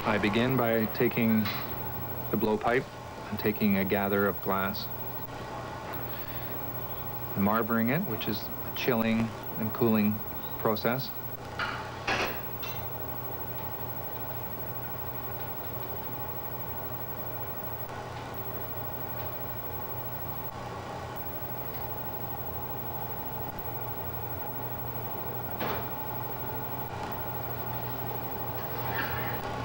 I begin by taking the blowpipe and taking a gather of glass, and marbling it, which is a chilling and cooling process.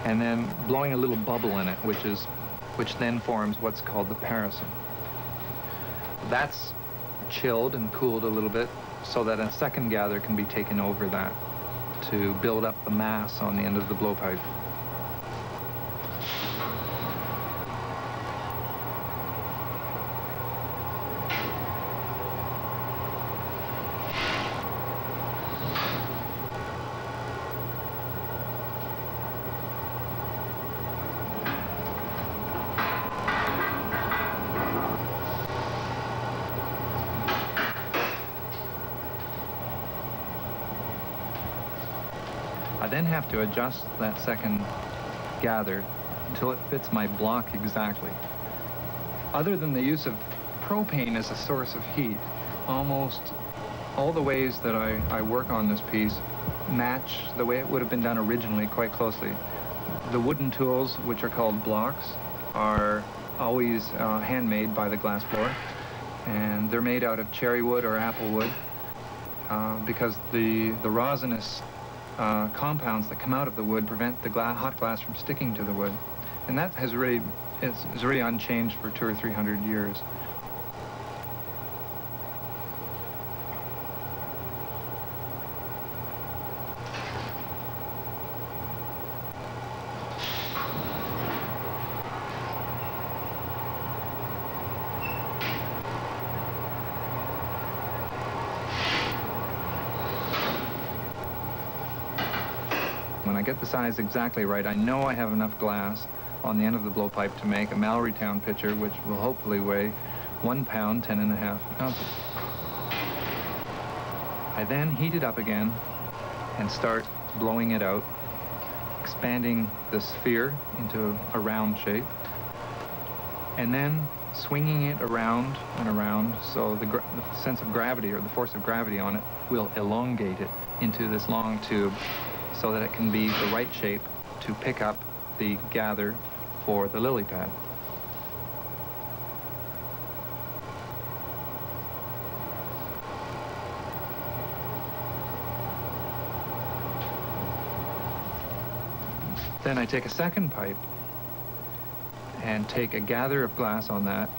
And then blowing a little bubble in it, which then forms what's called the parison. That's chilled and cooled a little bit so that a second gather can be taken over that to build up the mass on the end of the blowpipe. I then have to adjust that second gather until it fits my block exactly. Other than the use of propane as a source of heat, almost all the ways that I work on this piece match the way it would have been done originally quite closely. The wooden tools, which are called blocks, are always handmade by the glassblower, and they're made out of cherry wood or apple wood because the rosinous compounds that come out of the wood prevent the hot glass from sticking to the wood. And that is really unchanged for 200 or 300 years. When I get the size exactly right, I know I have enough glass on the end of the blowpipe to make a Mallorytown pitcher, which will hopefully weigh 1 pound, 10.5 ounces. I then heat it up again and start blowing it out, expanding the sphere into a round shape, and then swinging it around and around so the sense of gravity, or the force of gravity on it, will elongate it into this long tube, so that it can be the right shape to pick up the gather for the lily pad. Then I take a second pipe and take a gather of glass on that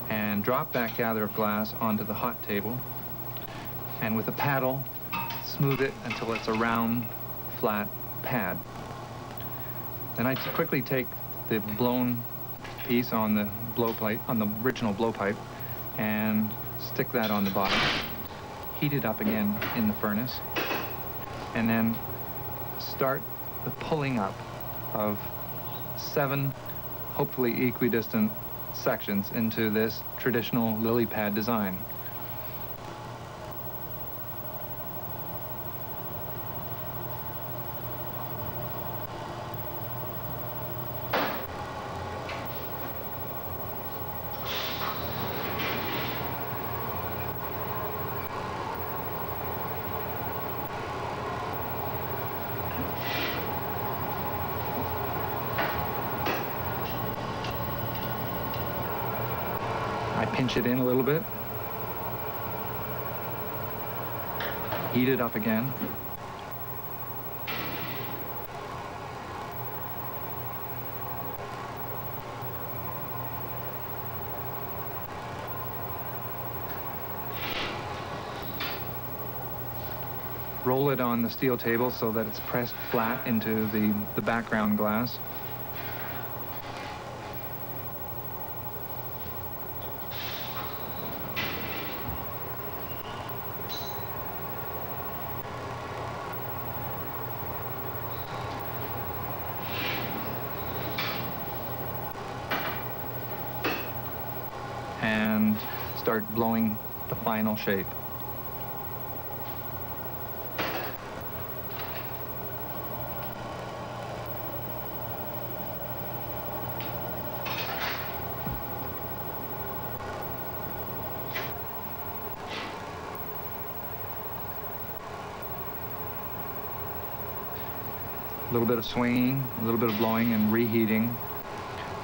and drop that gather of glass onto the hot table, and with a paddle smooth it until it's a round, flat pad. Then I quickly take the blown piece on the blowpipe, on the original blowpipe, and stick that on the bottom, heat it up again in the furnace, and then start the pulling up of 7 hopefully equidistant sections into this traditional lily pad design. I pinch it in a little bit, heat it up again, roll it on the steel table so that it's pressed flat into the background glass. And start blowing the final shape. a little bit of swinging, a little bit of blowing and reheating.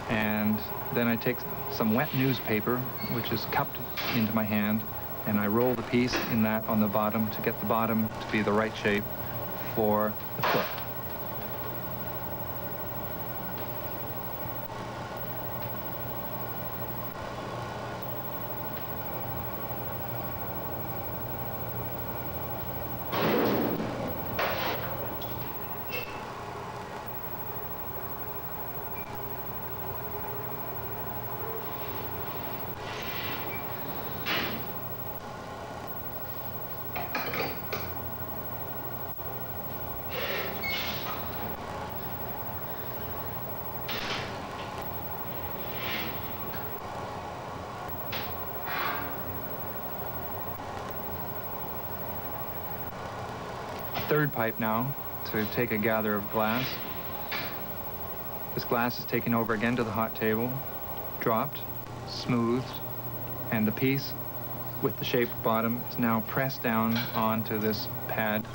And then I take some wet newspaper, which is cupped into my hand, and I roll the piece in that on the bottom to get the bottom to be the right shape for the foot. Third pipe now to take a gather of glass. This glass is taken over again to the hot table, dropped, smoothed, and the piece with the shaped bottom is now pressed down onto this pad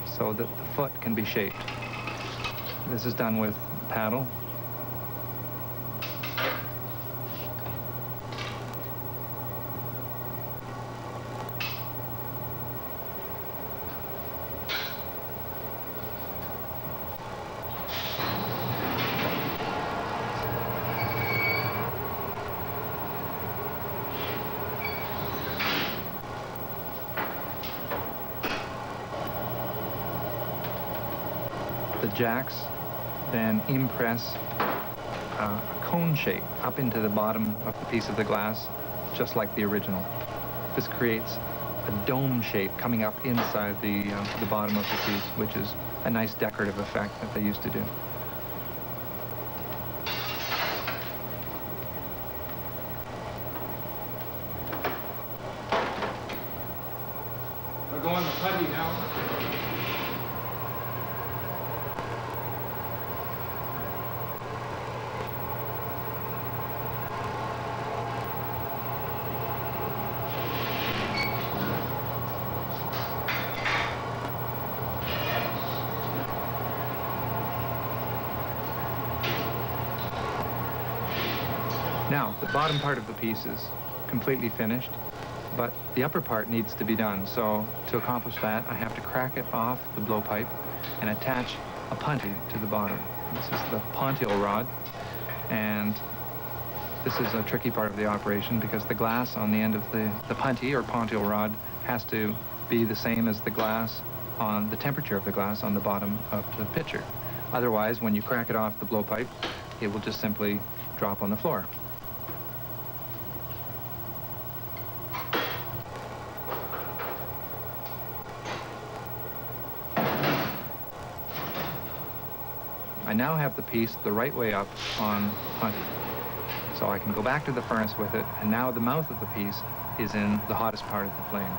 so that the foot can be shaped. This is done with paddle. The jacks then impress a cone shape up into the bottom of the piece of the glass, just like the original. This creates a dome shape coming up inside the bottom of the piece, which is a nice decorative effect that they used to do. We'll go on the putty now. Now, the bottom part of the piece is completely finished, but the upper part needs to be done. So to accomplish that, I have to crack it off the blowpipe and attach a punty to the bottom. This is the pontial rod, and this is a tricky part of the operation because the glass on the end of the punty or pontial rod has to be the same as the glass on the temperature of the glass on the bottom of the pitcher. Otherwise, when you crack it off the blowpipe, it will just simply drop on the floor. I now have the piece the right way up on punty. So I can go back to the furnace with it, and now the mouth of the piece is in the hottest part of the flame.